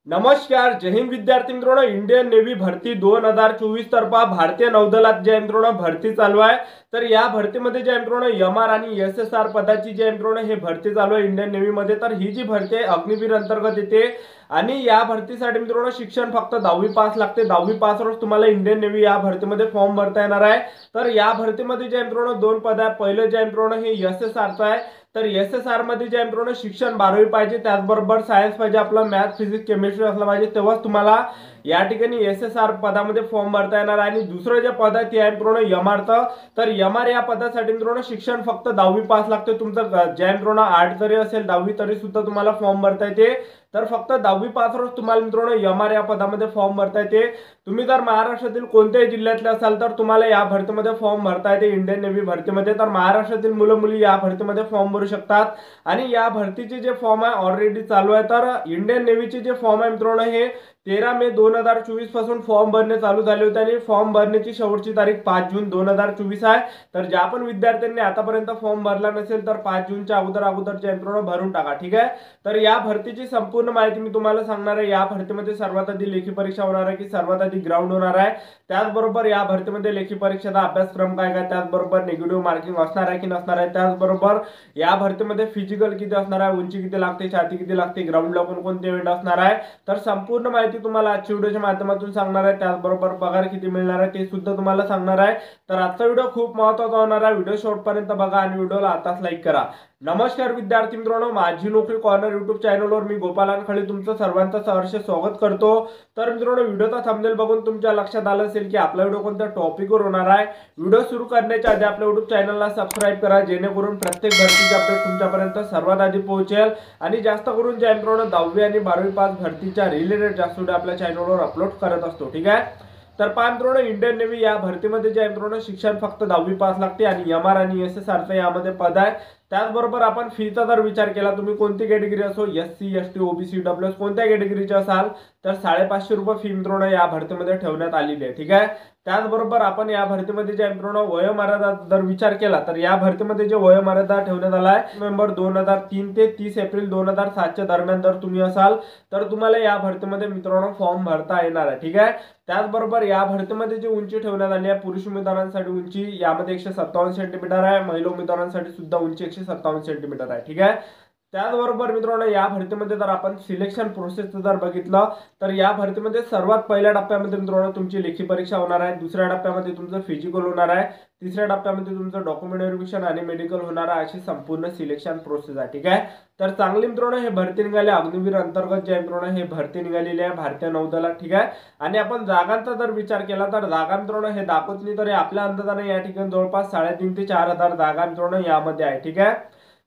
नमस्कार, जय हिंद विद्यार्थी मित्रांनो. इंडियन नेव्ही भरती 2024 तर्फा भारतीय नौदलात जे मित्रांनो भरती चालू आहे. तर या भरतीमध्ये जे मित्रांनो एमआर आणि एसएसआर पदाची जे मित्रांनो हे भरती चालू आहे इंडियन नेव्ही मध्ये. तर ही जी भरती आहे अग्निवीर अंतर्गत येते आणि या भरतीसाठी मित्रांनो शिक्षण फक्त 10वी पास लागते. 10वी पासवरच तुम्हाला इंडियन नेव्ही या भरतीमध्ये फॉर्म भरता येणार आहे. तर या भरतीमध्ये जे मित्रांनो दोन पद आहे. पहिलं जे मित्रांनो हे एसएसआरचं आहे. तर एसएसआर मध्ये जे मित्रांनो शिक्षण 12वी पाहिजे, त्याचबरोबर सायन्स पाहिजे, आपलं मॅथ फिजिक्स केमिस्ट्री असलं पाहिजे, तेव्हाच तुम्हाला या ठिकाणी एसएसआर पदामध्ये फॉर्म भरता येणार आहे. आणि दुसरं जे पद आहे ते आहे मित्रांनो एमआरचं. तर एमआर या पदासाठी मित्रांनो शिक्षण फक्त 10वी पास लागते. तुमचं जे मित्रांनो 8 जरी असेल 10वी तरी सुद्धा तुम्हाला फॉर्म भरता येते. तर फक्त 10वी पासवरच तुम्हाला मित्रांनो एमआर या पदामध्ये फॉर्म भरता येते. तुम्ही जर महाराष्ट्रातील कोणत्याही जिल्ह्यातले असाल तर तुम्हाला या भरतीमध्ये फॉर्म भरता येते इंडियन नेव्ही भरतीमध्ये. तर महाराष्ट्रातील मुलं मुली या भरतीमध्ये फॉर्म भरू शकतात. आणि या भरतीचे जे फॉर्म आहे ऑलरेडी चालू आहे. तर इंडियन नेव्हीचे जे फॉर्म आहे मित्रांनो हे 13 मे 2024 पासून फॉर्म भरणे चालू झाले होते आणि फॉर्म भरण्याची शेवटची तारीख 5 जून 2024 आहे. तर ज्या पण विद्यार्थ्यांनी आतापर्यंत फॉर्म भरला नसेल तर 5 जूनच्या अगोदरचे मित्रांनो भरून टाका. ठीक आहे. तर या भरतीची संपूर्ण माहिती मी तुम्हाला सांगणार आहे. या भरतीमध्ये सर्वात आधी लेखी परीक्षा होणार आहे की सर्वात आधी ग्राउंड होणार आहे. त्याचबरोबर या भरतीमध्ये लेखी परीक्षेचा अभ्यासक्रम काय काय, त्याचबरोबर निगेटिव्ह मार्किंग असणार आहे की नसणार आहे, त्याचबरोबर या भरतीमध्ये फिजिकल किती असणार आहे, उंची किती लागते, छाती किती लागते, ग्राउंडला कोणकोणते इव्हेंट असणार आहे. तर संपूर्ण माहिती तुम्हाला आजच्या व्हिडिओच्या माध्यमातून सांगणार आहे. त्याचबरोबर पगार किती मिळणार आहे ते सुद्धा तुम्हाला सांगणार आहे. तर आजचा व्हिडिओ खूप महत्त्वाचा होणार आहे. व्हिडिओ शेवटपर्यंत बघा आणि व्हिडिओला आताच लाईक करा. नमस्कार विद्यार्थी मित्रांनो, माझी नोकरी कॉर्नर युट्यूब चॅनलवर मी गोपाल खळे तुमचं सर्वांचं सहर्ष स्वागत करतो. तर मित्रांनो व्हिडिओचा थंबनेल बघून तुमच्या लक्षात आलं असेल की आपला व्हिडिओ कोणत्या टॉपिकवर होणार आहे. व्हिडिओ सुरू करण्याच्या आधी आपल्या युट्यूब चॅनलला सबस्क्राईब करा, जेणेकरून प्रत्येक भरतीचे अपडेट तुमच्यापर्यंत सर्वात आधी पोहोचेल. आणि जास्त करून जे मित्रांनो 10वी आणि 12वी पास भरतीच्या रिलेटेड जास्त व्हिडिओ आपल्या चॅनलवर अपलोड करत असतो. ठीक आहे. तर पहा मित्रांनो इंडियन नेव्ही या भरतीमध्ये जे मित्रांनो शिक्षण फक्त 10वी पास लागते आणि एमआर आणि एसएसआरचं यामध्ये पद आहे. त्याचबरोबर आपण फीचा जर विचार केला, तुम्ही कोणती कॅटेगरी असो, एससी एसटी ओबीसी डब्ल्यूएस कोणत्या कॅटेगरीचे असाल तर 550 रुपये फी मित्रांनो या भरतीमध्ये ठेवण्यात आलेली आहे. ठीक आहे. त्याचबरोबर आपण या भरतीमध्ये जे मित्रांनो वयोमर्यादा जर विचार केला तर या भरतीमध्ये जे वयोमर्यादा ठेवण्यात आला आहे नोव्हेंबर 2003 ते 30 एप्रिल 2007 दरम्यान जर तुम्ही असाल तर तुम्हाला या भरतीमध्ये मित्रांनो फॉर्म भरता येणार आहे. ठीक आहे. त्याचबरोबर या भरतीमध्ये जी उंची ठेवण्यात आली आहे, पुरुष उमेदवारांसाठी उंची यामध्ये 157 सेंटीमीटर आहे, महिला उमेदवारांसाठी सुद्धा उंची 157 सेंटीमीटर आहे. ठीक आहे. त्याचबरोबर मित्रांनो या भरतीमध्ये जर आपण सिलेक्शन प्रोसेस जर बघितलं तर या भरतीमध्ये सर्वात पहिल्या टप्प्यामध्ये मित्रांनो तुमची लेखी परीक्षा होणार आहे, दुसऱ्या टप्प्यामध्ये तुमचं फिजिकल होणार आहे, तिसऱ्या टप्प्यामध्ये तुमचं डॉक्युमेंट व्हेरिफिकेशन आणि मेडिकल होणार आहे. अशी संपूर्ण सिलेक्शन प्रोसेस आहे. ठीक आहे. तर चांगली मित्रांनो हे भरती निघाली अग्निवीर अंतर्गत जे मित्रांनो हे भरती निघालेली आहे भारतीय नौदलात. ठीक आहे. आणि आपण जागांचा जर विचार केला तर जागा मित्रांनो हे दाखवत नाही तर आपल्या अंदाजाने या ठिकाणी जवळपास 3,500 ते 4,000 जागा मित्रांनो यामध्ये आहे. ठीक आहे.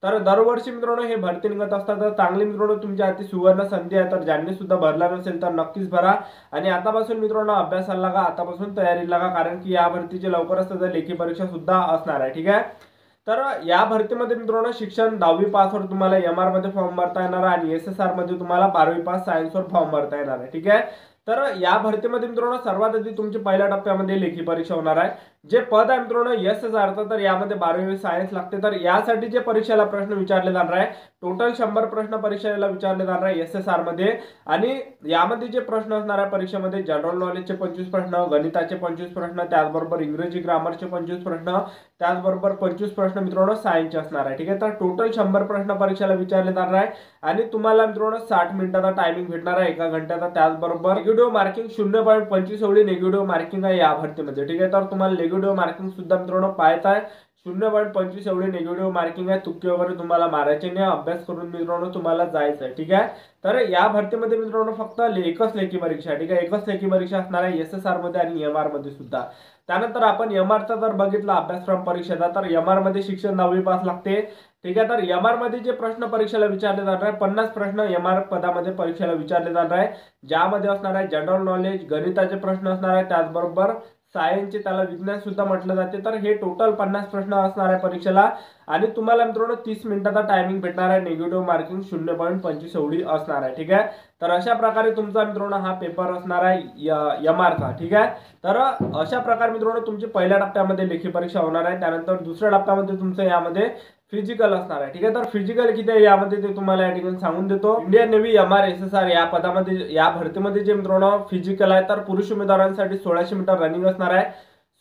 तर दरवर्षी मित्रांनो हे भरती निघत असतात. तर चांगली मित्रांनो तुमच्या हाती सुवर्ण संधी आहे. तर ज्यांनी सुद्धा भरला नसेल तर नक्कीच भरा आणि आतापासून मित्रांनो अभ्यासाला लागा, आतापासून तयारीला लागा, कारण की या भरतीची लवकरच लेखी परीक्षा सुद्धा असणार आहे. ठीक आहे. तर या भरतीमध्ये मित्रांनो शिक्षण 10वी पासवर तुम्हाला एमआर मध्ये फॉर्म भरता येणार आहे आणि एसएसआर मध्ये तुम्हाला 12वी पास सायन्सवर फॉर्म भरता येणार आहे. ठीक आहे. तर या भरतीमध्ये मित्रांनो सर्वात आधी तुमची पहिल्या टप्प्यामध्ये लेखी परीक्षा होणार आहे. जे पद आहे मित्रांनो एसएसआरचं तर यामध्ये 12वी सायन्स लागते. तर यासाठी जे परीक्षेला प्रश्न विचारले जाणार आहे टोटल 100 प्रश्न परीक्षेला विचारले जाणार आहे एसएसआर मध्ये. आणि यामध्ये जे प्रश्न असणार आहे परीक्षेमध्ये जनरल नॉलेजचे 25 प्रश्न, गणिताचे 25 प्रश्न, त्याचबरोबर इंग्रजी ग्रामरचे 25 प्रश्न, त्याचबरोबर 25 प्रश्न मित्रांनो सायन्सचे असणार आहे. ठीक आहे. तर टोटल 100 प्रश्न परीक्षेला विचारले जाणार आहे आणि तुम्हाला मित्रांनो 60 मिनिटाचा टायमिंग भेटणार आहे, 1 घंट्याचा. त्याचबरोबर निगेटिव्ह मार्किंग 0.25 एवढी निगेटिव्ह मार्किंग आहे या भरतीमध्ये. ठीक आहे. तर तुम्हाला निगेटिव्ह मार्किंग सुद्धा मित्रांनो पाहायचं आहे. 0.25 एवढी निगेटिव्ह मार्किंग आहे. तुक्के वगैरे तुम्हाला मारायचे नाही, अभ्यास करून मित्रांनो तुम्हाला जायचं आहे. ठीक आहे. तर या भरतीमध्ये मित्रांनो फक्त एकच लेखी परीक्षा. ठीक आहे. एकच लेखी परीक्षा असणार आहे एसएसआर मध्ये आणि एमआर मध्ये सुद्धा. त्यानंतर आपण एमआरचा जर बघितला अभ्यासक्रम परीक्षेचा तर एमआर मध्ये शिक्षण 10वी पास लागते. ठीक आहे. तर एमआर मध्ये जे प्रश्न परीक्षेला विचारले जाणार आहे 50 प्रश्न एमआर पदामध्ये परीक्षेला विचारले जाणार आहे, ज्यामध्ये असणार आहे जनरल नॉलेज, गणिताचे प्रश्न असणार आहे, त्याचबरोबर सायन्सचे त्याला विज्ञान सुद्धा म्हटलं जाते. तर हे टोटल 50 प्रश्न असणार आहे परीक्षेला आणि तुम्हाला मित्रांनो 30 मिनिटाचा टायमिंग भेटणार आहे. निगेटिव्ह मार्किंग 0.25 एवढी असणार आहे. ठीक आहे. तर अशा प्रकारे तुमचा मित्रांनो हा पेपर असणार आहे एमआरचा. ठीक आहे. तर अशा प्रकारे मित्रांनो तुमची पहिल्या टप्प्यामध्ये लेखी परीक्षा होणार आहे. त्यानंतर दुसऱ्या टप्प्यामध्ये तुमचं यामध्ये फिजिकल असणार आहे. ठीक आहे, तर फिजिकल किती आहे यामध्ये ते तुम्हाला या ठिकाणी सांगून देतो. इंडियन नेव्ही MR-SSR या पदामध्ये या भरतीमध्ये जे मित्रांनो फिजिकल आहे, तर पुरुष उमेदवारांसाठी 1600 मीटर रनिंग असणार आहे.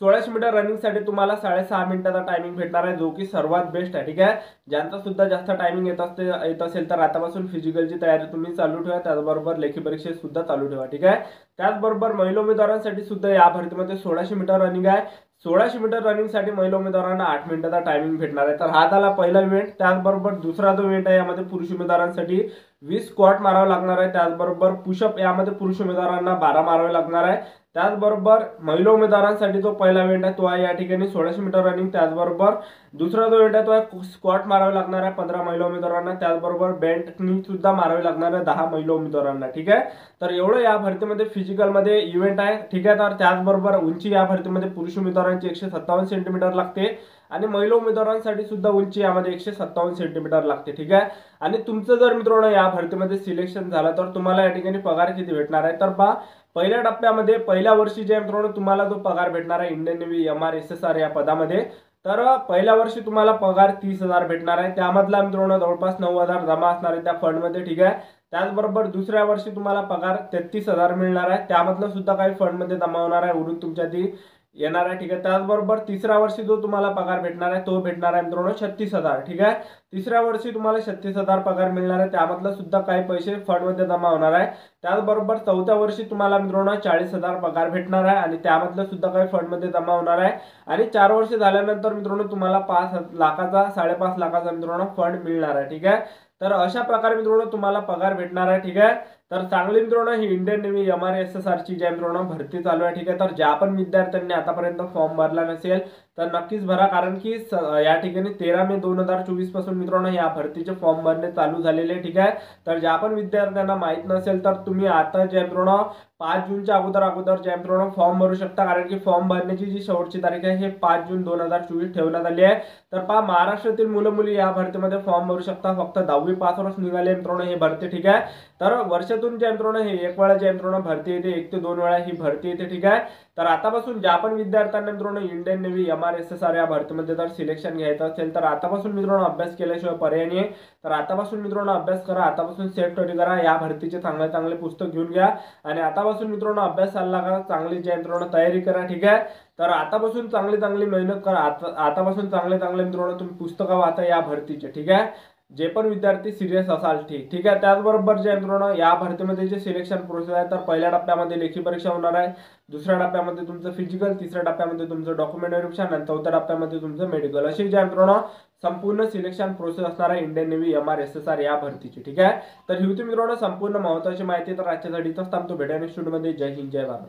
1600 मीटर रनिंग साठी तुम्हाला 6.5 मिनिटाचा टायमिंग भेटणार आहे, जो की सर्वात बेस्ट आहे. ठीक आहे, ज्यांचा सुद्धा जास्त टायमिंग येत असेल तर आतापासून फिजिकलची तयारी तुम्ही चालू ठेवा. त्याचबरोबर लेखी परीक्षेत सुद्धा चालू ठेवा. ठीक आहे, त्याचबरोबर महिला उमेदवारांसाठी सुद्धा या भरतीमध्ये 1600 मीटर रनिंग आहे. 1600 मीटर रनिंग साठी महिला उमेदवारांना 8 मिनिटाचा टायमिंग भेटणार आहे. तर हा झाला पहिला इव्हेंट. त्याचबरोबर दुसरा जो इव्हेंट आहे यामध्ये पुरुष उमेदवारांसाठी 20 स्क्वॉट मारावे लागणार आहे. त्याचबरोबर पुशअप यामध्ये पुरुष उमेदवारांना 12 मारावे लागणार आहे. त्याचबरोबर महिला उमेदवारांसाठी जो पहिला इव्हेंट आहे तो आहे या ठिकाणी 1600 मीटर रनिंग. त्याचबरोबर दुसरा जो इव्हेंट आहे तो आहे स्क्वॉट मारावे लागणार आहे 15 महिला उमेदवारांना. त्याचबरोबर बेंट नी सुद्धा मारावे लागणार आहे 10 महिला उमेदवारांना. ठीक आहे, तर एवढं या भरतीमध्ये फिजिकलमध्ये इव्हेंट आहे. ठीक आहे, तर त्याचबरोबर उंची या भरतीमध्ये पुरुष उमेदवारांची 157 सेंटीमीटर लागते आणि महिला उमेदवारांसाठी सुद्धा उंची यामध्ये 157 सेंटीमीटर लागते. ठीक आहे, आणि तुमचं जर मित्रांनो या भरतीमध्ये सिलेक्शन झालं तर तुम्हाला या ठिकाणी पगार किती भेटणार आहे, तर पहा पहिल्या टप्प्यामध्ये पहिल्या वर्षी जे मित्रांनो तुम्हाला जो पगार भेटणार आहे इंडियन नेव्ही MR-SSR या पदामध्ये, तर पहिल्या वर्षी तुम्हाला पगार 30,000 भेटणार आहे. त्यामधला मित्रांनो जवळपास 9,000 जमा असणार आहे त्या फंडमध्ये. ठीक आहे, त्याचबरोबर दुसऱ्या वर्षी तुम्हाला पगार 33,000 मिळणार आहे. त्यामधलं सुद्धा काही फंडमध्ये जमा होणार आहे, उरून तुमच्या ती येणार आहे. ठीक आहे, त्याचबरोबर तिसऱ्या वर्षी जो तुम्हाला पगार भेटणार आहे तो भेटणार आहे मित्रांनो 36,000. ठीक आहे, तिसऱ्या वर्षी तुम्हाला 36,000 पगार मिळणार आहे. त्यामधलं सुद्धा काही पैसे फंडमध्ये जमा होणार आहे. त्याचबरोबर चौथ्या वर्षी तुम्हाला मित्रांनो 40,000 पगार भेटणार आहे आणि त्यामधलं सुद्धा काही फंडमध्ये जमा होणार आहे. आणि 4 वर्ष झाल्यानंतर मित्रांनो तुम्हाला 5 लाखाचा 5.5 लाखाचा मित्रांनो फंड मिळणार आहे. ठीक आहे, तर अशा प्रकारे मित्रांनो तुम्हाला पगार भेटणार आहे. ठीक आहे, तर चांगली मित्रांनो ही इंडियन नेव्ही MR-SSR ची जी मित्रांनो भरती चालू आहे. ठीक आहे, तर ज्या पण विद्यार्थ्यांनी आतापर्यंत फॉर्म भरला नसेल तर नक्कीच भरा, कारण की या ठिकाणी 13 मे 2024 पासून मित्रांनो या भरतीचे फॉर्म भरणे चालू झालेले. ठीक आहे, तर ज्या पण विद्यार्थ्यांना माहित नसेल तर तुम्ही आता जे मित्रांनो 5 जूनच्या अगोदर जे मित्रांनो फॉर्म भरू शकता, कारण की फॉर्म भरण्याची जी शेवटची तारीख आहे हे 5 जून 2024 ठेवण्यात आली आहे. तर पहा महाराष्ट्रातील मुलं मुली या भरतीमध्ये फॉर्म भरू शकता. फक्त 10वी पासवरच निघाले मित्रांनो हे भरती. ठीक आहे, तर वर्षातून जे मित्रांनो हे एक वेळा जे मित्रांनो भरती येते, 1 ते 2 वेळा ही भरती येते. ठीक आहे, तर आतापासून ज्या पण विद्यार्थ्यांना मित्रांनो इंडियन नेव्ही MR-SSR या भरतीमध्ये जर सिलेक्शन घ्यायचं असेल तर आतापासून मित्रांनो अभ्यास केल्याशिवाय पर्याय नाही. तर आतापासून मित्रांनो अभ्यास करा, आतापासून सेल्फ स्टडी करा, या भरतीचे चांगले चांगले पुस्तक घेऊन घ्या आणि आतापासून मित्रांनो अभ्यास चालला करा, चांगली जे मित्रांनो तयारी करा. ठीक आहे, तर आतापासून चांगली मेहनत करा. आतापासून चांगले मित्रांनो तुम्ही पुस्तकं वाचा या भरतीचे. ठीक आहे, जे पण विद्यार्थी सिरियस असाल. ठीक आहे, त्याचबरोबर जे मित्रांनो या भरतीमध्ये जे सिलेक्शन प्रोसेस आहे, तर पहिल्या टप्प्यामध्ये लेखी परीक्षा होणार आहे, दुसऱ्या टप्प्यामध्ये तुमचं फिजिकल, तिसऱ्या टप्प्यामध्ये तुमचं डॉक्युमेंट व्हेरिफिकेशन आणि चौथ्या टप्प्यामध्ये तुमचं मेडिकल, अशी जे मित्रांनो संपूर्ण सिलेक्शन प्रोसेस असणार आहे इंडियन नेव्ही MR-SSR या भरतीची. ठीक आहे, तर ही होती मित्रांनो संपूर्ण महत्त्वाची माहिती. तर आजच्यासाठी इथंच थांबतो. भेटूया नेक्स्ट व्हिडिओमध्ये. जय हिंद, जय भारत.